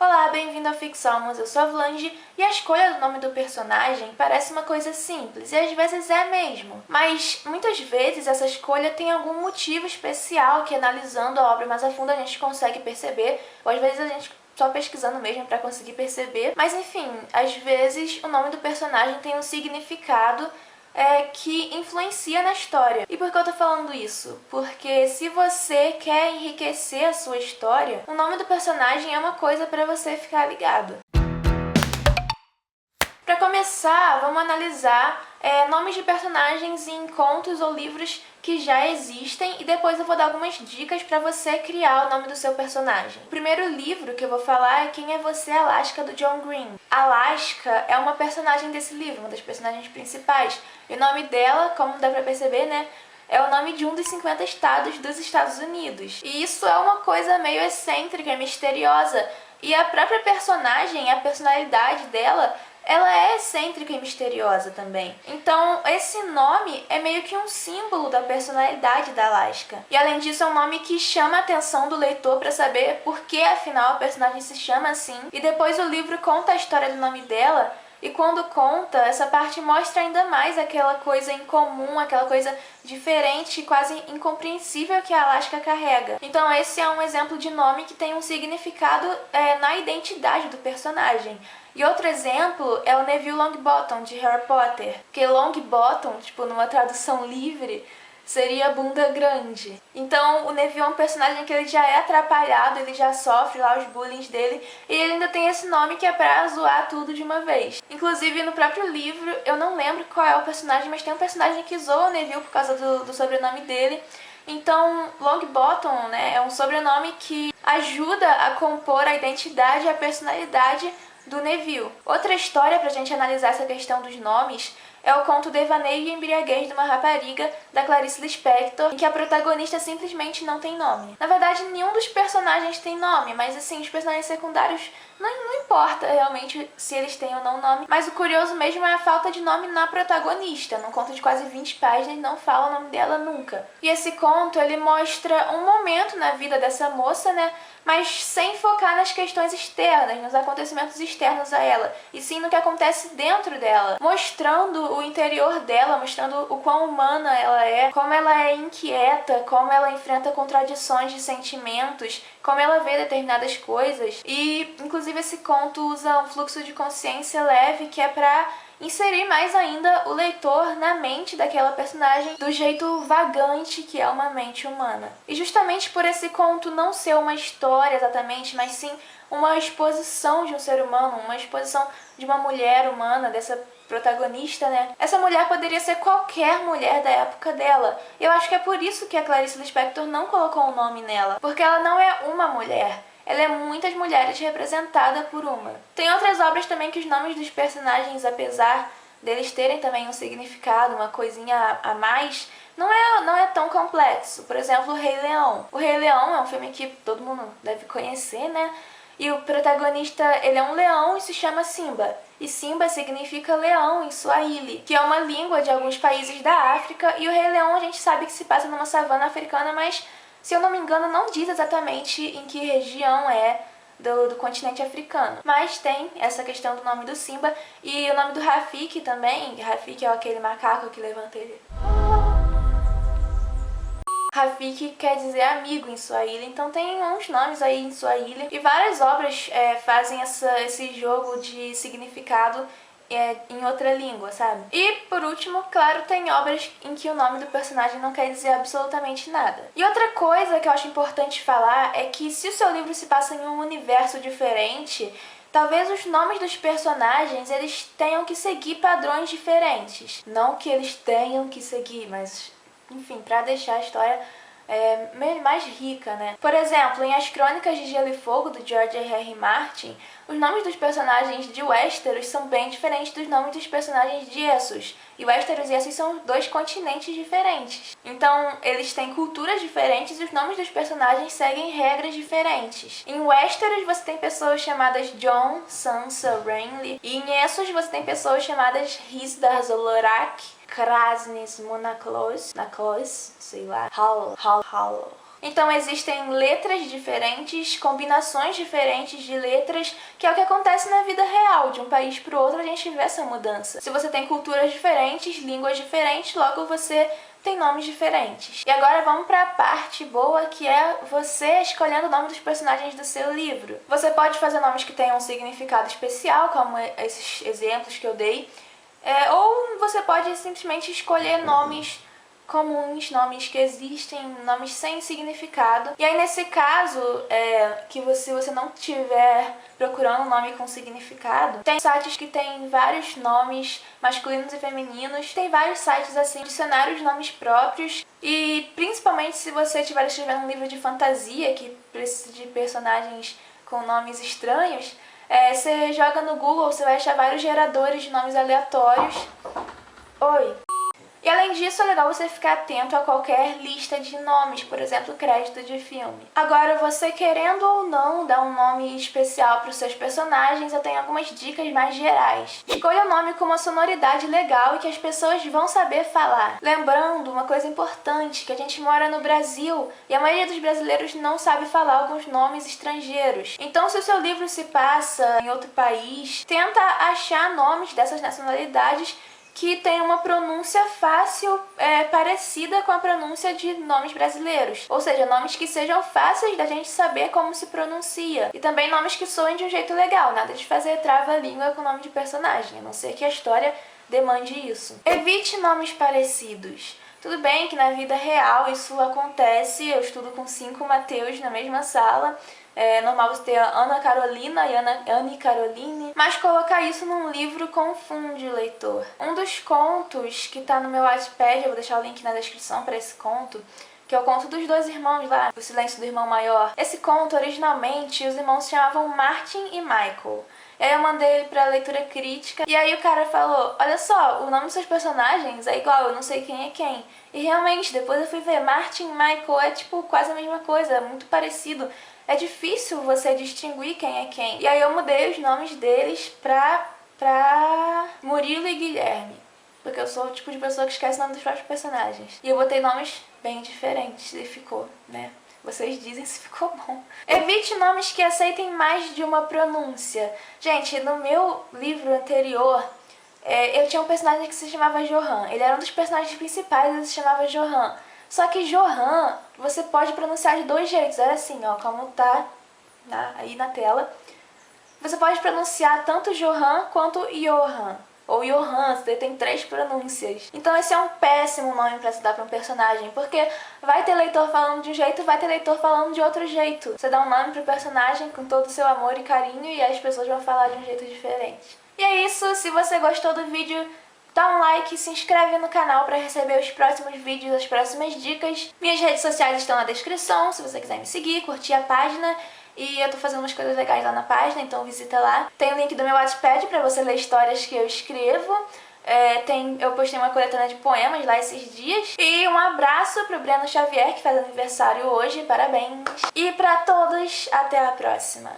Olá, bem-vindo ao Fixamos, eu sou a Vlange e a escolha do nome do personagem parece uma coisa simples, e às vezes é mesmo. Mas muitas vezes essa escolha tem algum motivo especial que, analisando a obra mais a fundo, a gente consegue perceber, ou às vezes a gente só pesquisando mesmo para conseguir perceber. Mas enfim, às vezes o nome do personagem tem um significado que influencia na história. E por que eu tô falando isso? Porque se você quer enriquecer a sua história, o nome do personagem é uma coisa para você ficar ligado. Para começar, vamos analisar nomes de personagens em contos ou livros que já existem e depois eu vou dar algumas dicas para você criar o nome do seu personagem. O primeiro livro que eu vou falar é Quem é Você, Alaska, do John Green. Alaska é uma personagem desse livro, uma das personagens principais. E o nome dela, como dá para perceber, né, é o nome de um dos 50 estados dos Estados Unidos. E isso é uma coisa meio excêntrica, misteriosa. E a própria personagem, a personalidade dela, ela é excêntrica e misteriosa também. Então, esse nome é meio que um símbolo da personalidade da Alaska. E além disso, é um nome que chama a atenção do leitor para saber por que, afinal, a personagem se chama assim. E depois o livro conta a história do nome dela. E quando conta, essa parte mostra ainda mais aquela coisa incomum, aquela coisa diferente, quase incompreensível que a Alaska carrega. Então esse é um exemplo de nome que tem um significado na identidade do personagem. E outro exemplo é o Neville Longbottom, de Harry Potter. Porque Longbottom, numa tradução livre, seria bunda grande. Então o Neville é um personagem que ele já é atrapalhado, ele já sofre lá os bullying dele, e ele ainda tem esse nome que é pra zoar tudo de uma vez. Inclusive no próprio livro, eu não lembro qual é o personagem, mas tem um personagem que zoa o Neville por causa do sobrenome dele. Então Longbottom, né, é um sobrenome que ajuda a compor a identidade e a personalidade do Neville. Outra história pra gente analisar essa questão dos nomes é o conto Devaneio e Embriaguez de uma Rapariga, da Clarice Lispector, em que a protagonista simplesmente não tem nome. Na verdade, nenhum dos personagens tem nome, mas assim, os personagens secundários não importa realmente se eles têm ou não nome, mas o curioso mesmo é a falta de nome na protagonista. Num conto de quase 20 páginas, não fala o nome dela nunca. E esse conto, ele mostra um momento na vida dessa moça, né, mas sem focar nas questões externas, nos acontecimentos externos a ela, e sim no que acontece dentro dela, mostrando o interior dela, mostrando o quão humana ela é, como ela é inquieta, como ela enfrenta contradições de sentimentos, como ela vê determinadas coisas. E, inclusive, esse conto usa um fluxo de consciência leve que é pra inserir mais ainda o leitor na mente daquela personagem do jeito vagante que é uma mente humana. E justamente por esse conto não ser uma história exatamente, mas sim uma exposição de um ser humano, uma exposição de uma mulher humana, dessa protagonista, né? Essa mulher poderia ser qualquer mulher da época dela. Eu acho que é por isso que a Clarice Lispector não colocou um nome nela, porque ela não é uma mulher. Ela é muitas mulheres representada por uma. Tem outras obras também que os nomes dos personagens, apesar deles terem também um significado, uma coisinha a mais, não é tão complexo. Por exemplo, o Rei Leão. O Rei Leão é um filme que todo mundo deve conhecer, né? E o protagonista, ele é um leão e se chama Simba. E Simba significa leão em Swahili, que é uma língua de alguns países da África. E o Rei Leão a gente sabe que se passa numa savana africana, mas, se eu não me engano, não diz exatamente em que região é do continente africano. Mas tem essa questão do nome do Simba e o nome do Rafiki também. Rafiki é aquele macaco que levanta ele. Rafiki quer dizer amigo em Swahili, então tem uns nomes aí em Swahili. E várias obras fazem esse jogo de significado em outra língua, sabe? E, por último, claro, tem obras em que o nome do personagem não quer dizer absolutamente nada. E outra coisa que eu acho importante falar é que se o seu livro se passa em um universo diferente, talvez os nomes dos personagens, eles tenham que seguir padrões diferentes. Não que eles tenham que seguir, mas, enfim, pra deixar a história mais rica, né? Por exemplo, em As Crônicas de Gelo e Fogo, do George R. R. Martin, os nomes dos personagens de Westeros são bem diferentes dos nomes dos personagens de Essos. E Westeros e Essos são dois continentes diferentes. Então, eles têm culturas diferentes e os nomes dos personagens seguem regras diferentes. Em Westeros, você tem pessoas chamadas Jon, Sansa, Renly. E em Essos, você tem pessoas chamadas Rhysdar, Zolorak, Krasnis, Monaclos, sei lá, Hal. Então existem letras diferentes, combinações diferentes de letras, que é o que acontece na vida real. De um país para o outro a gente vê essa mudança. Se você tem culturas diferentes, línguas diferentes, logo você tem nomes diferentes. E agora vamos para a parte boa, que é você escolhendo o nome dos personagens do seu livro. Você pode fazer nomes que tenham um significado especial, como esses exemplos que eu dei, ou você pode simplesmente escolher nomes comuns, nomes que existem, nomes sem significado. E aí nesse caso, se você não estiver procurando um nome com significado, tem sites que tem vários nomes masculinos e femininos, tem vários sites assim, dicionários de nomes próprios, e principalmente se você estiver escrevendo um livro de fantasia que precisa de personagens com nomes estranhos, você joga no Google, você vai achar vários geradores de nomes aleatórios. Oi! E além disso, é legal você ficar atento a qualquer lista de nomes, por exemplo, crédito de filme. Agora, você querendo ou não dar um nome especial para os seus personagens, eu tenho algumas dicas mais gerais. Escolha um nome com uma sonoridade legal e que as pessoas vão saber falar. Lembrando, uma coisa importante, que a gente mora no Brasil e a maioria dos brasileiros não sabe falar alguns nomes estrangeiros. Então, se o seu livro se passa em outro país, tenta achar nomes dessas nacionalidades que tem uma pronúncia fácil, parecida com a pronúncia de nomes brasileiros. Ou seja, nomes que sejam fáceis da gente saber como se pronuncia. E também nomes que soem de um jeito legal, nada de fazer trava-língua com nome de personagem, a não ser que a história demande isso. Evite nomes parecidos. Tudo bem que na vida real isso acontece, eu estudo com 5 Mateus na mesma sala, é normal você ter a Ana Carolina e Anne Caroline, mas colocar isso num livro confunde o leitor. Um dos contos que tá no meu Wattpad, eu vou deixar o link na descrição para esse conto, que é o conto dos 2 irmãos lá, O Silêncio do Irmão Maior. Esse conto, originalmente, os irmãos se chamavam Martin e Michael. E aí eu mandei ele pra leitura crítica, e aí o cara falou, olha só, o nome dos seus personagens é igual, eu não sei quem é quem. E realmente, depois eu fui ver, Martin e Michael é tipo quase a mesma coisa, é muito parecido. É difícil você distinguir quem é quem. E aí eu mudei os nomes deles pra Murilo e Guilherme. Porque eu sou o tipo de pessoa que esquece o nome dos próprios personagens. E eu botei nomes bem diferentes e ficou, né? Vocês dizem se ficou bom. Evite nomes que aceitem mais de uma pronúncia. Gente, no meu livro anterior, eu tinha um personagem que se chamava Johan. Ele era um dos personagens principais, ele se chamava Johan. Só que Johan, você pode pronunciar de 2 jeitos. Era assim, ó, como tá aí na tela. Você pode pronunciar tanto Johan quanto Johan. Ou Johan, você tem 3 pronúncias. Então esse é um péssimo nome pra se dar pra um personagem, porque vai ter leitor falando de um jeito, vai ter leitor falando de outro jeito. Você dá um nome pro personagem com todo o seu amor e carinho e as pessoas vão falar de um jeito diferente. E é isso, se você gostou do vídeo, dá um like, se inscreve no canal para receber os próximos vídeos, as próximas dicas. Minhas redes sociais estão na descrição, se você quiser me seguir, curtir a página. E eu tô fazendo umas coisas legais lá na página, então visita lá. Tem o link do meu Wattpad para você ler histórias que eu escrevo. Eu postei uma coletânea de poemas lá esses dias. E um abraço pro Breno Xavier, que faz aniversário hoje, parabéns. E pra todos, até a próxima.